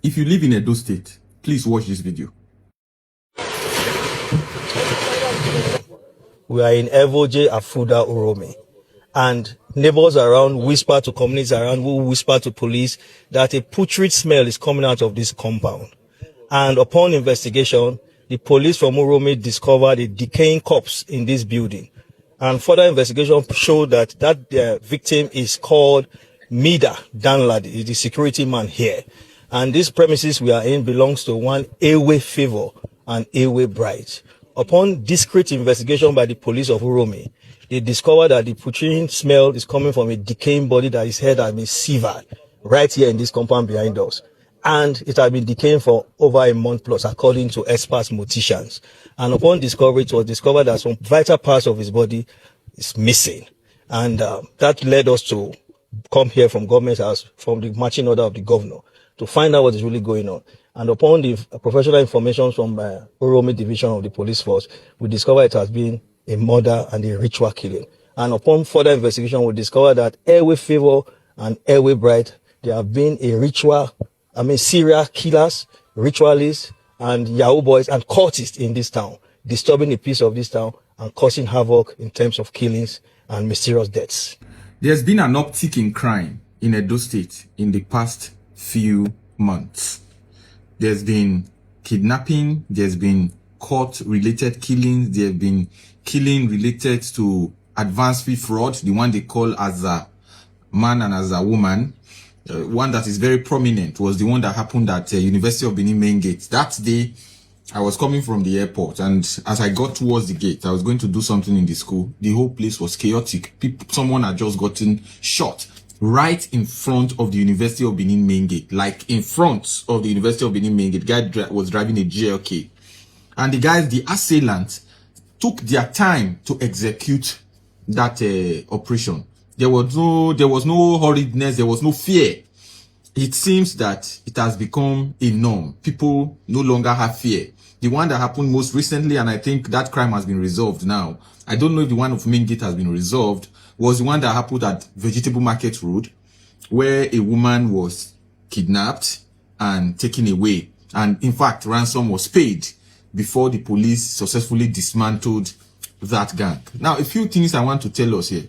If you live in Edo State, please watch this video. We are in Evoje Afuda Uromi, and neighbors around whisper to communities around who whisper to police that a putrid smell is coming out of this compound. And upon investigation, the police from Uromi discovered a decaying corpse in this building. And further investigation showed that victim is called Mida Danladi, the security man here. And this premises we are in belongs to one Ewe Favor and Ewe Bright. Upon discreet investigation by the police of Uromi, they discovered that the putrid smell is coming from a decaying body that is head has been severed right here in this compound behind us. And it has been decaying for over a month plus, according to experts morticians. And upon discovery, it was discovered that some vital parts of his body is missing. And that led us to come here from government house, from the marching order of the governor, to find out what is really going on. And upon the professional information from Uromi division of the police force, we discovered it has been a murder and a ritual killing. And upon further investigation, we discovered that Ewe Favor and Ewe Bright, there have been serial killers, ritualists, and Yahoo boys and cultists in this town, disturbing the peace of this town and causing havoc in terms of killings and mysterious deaths. There's been an uptick in crime in Edo State in the past few months. There's been kidnapping, there's been court-related killings, there have been killing related to advance fee fraud, the one they call as a man and as a woman. One that is very prominent was the one that happened at University of Benin main gate. That day, I was coming from the airport, and as I got towards the gate, I was going to do something in the school. The whole place was chaotic. Someone had just gotten shot right in front of the University of Benin main gate, like in front of the University of Benin main gate. Guy was driving a GLK, and the assailants, took their time to execute that operation. There was no hurriedness, there was no fear. It seems that it has become a norm. People no longer have fear. The one that happened most recently, and I think that crime has been resolved now. I don't know if the one of Main Gate has been resolved, was the one that happened at Vegetable Market Road, where a woman was kidnapped and taken away. And in fact, ransom was paid before the police successfully dismantled that gang. Now, a few things I want to tell us here.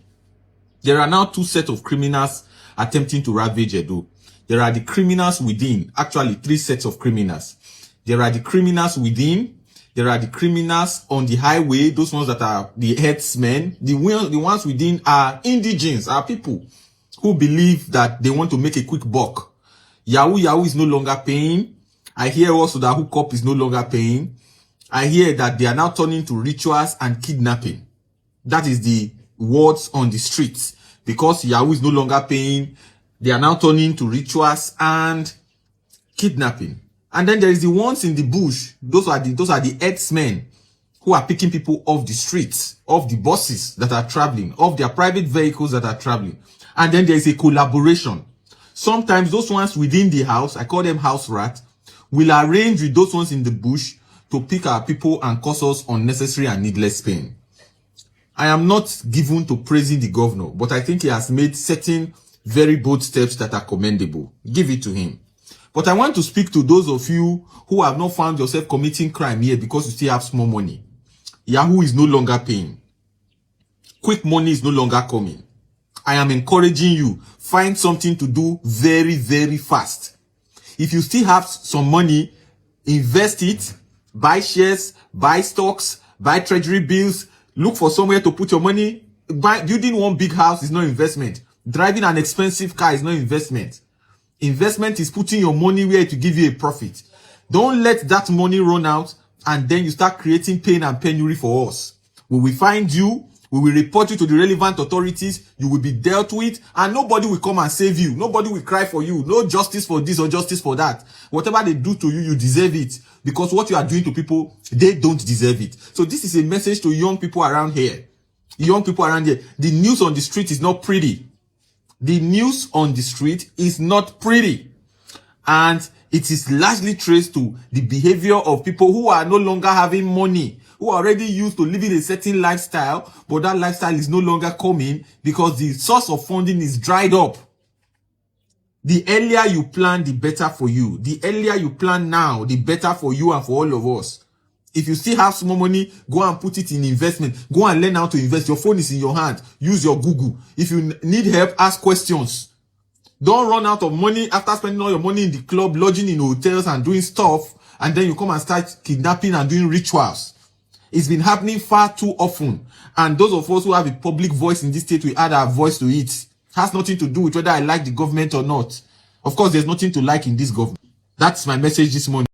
There are now two sets of criminals attempting to ravage Edo. There are the criminals within, actually 3 sets of criminals. There are the criminals within, there are the criminals on the highway, those ones that are the headsmen. The ones within are indigenes, are people who believe that they want to make a quick buck. Yahoo is no longer paying. I hear also that hookup is no longer paying. I hear that they are now turning to rituals and kidnapping. That is the words on the streets. Because Yahoo is no longer paying, they are now turning to rituals and kidnapping. And then there is the ones in the bush. Those are the herdsmen who are picking people off the streets, off the buses that are traveling, off their private vehicles that are traveling. And then there is a collaboration. Sometimes those ones within the house, I call them house rats, will arrange with those ones in the bush to pick our people and cause us unnecessary and needless pain. I am not given to praising the governor, but I think he has made certain very bold steps that are commendable. Give it to him. But I want to speak to those of you who have not found yourself committing crime here because you still have small money. Yahoo is no longer paying. Quick money is no longer coming. I am encouraging you, find something to do very, very fast. If you still have some money, invest it, buy shares, buy stocks, buy treasury bills, look for somewhere to put your money. Building one big house is not investment. Driving an expensive car is not investment. Investment is putting your money where to give you a profit. Don't let that money run out and then you start creating pain and penury for us. We will find you, we will report you to the relevant authorities, you will be dealt with, and nobody will come and save you. Nobody will cry for you. No justice for this or justice for that. Whatever they do to you, you deserve it. Because what you are doing to people, they don't deserve it. So this is a message to young people around here. Young people around here. The news on the street is not pretty. The news on the street is not pretty. And it is largely traced to the behavior of people who are no longer having money, who are already used to living a certain lifestyle, but that lifestyle is no longer coming because the source of funding is dried up. The earlier you plan, the better for you. The earlier you plan now, the better for you and for all of us. If you still have small money, go and put it in investment. Go and learn how to invest. Your phone is in your hand. Use your Google. If you need help, ask questions. Don't run out of money after spending all your money in the club, lodging in hotels and doing stuff, and then you come and start kidnapping and doing rituals. It's been happening far too often. And those of us who have a public voice in this state, we add our voice to it. Has nothing to do with whether I like the government or not. Of course, there's nothing to like in this government. That's my message this morning.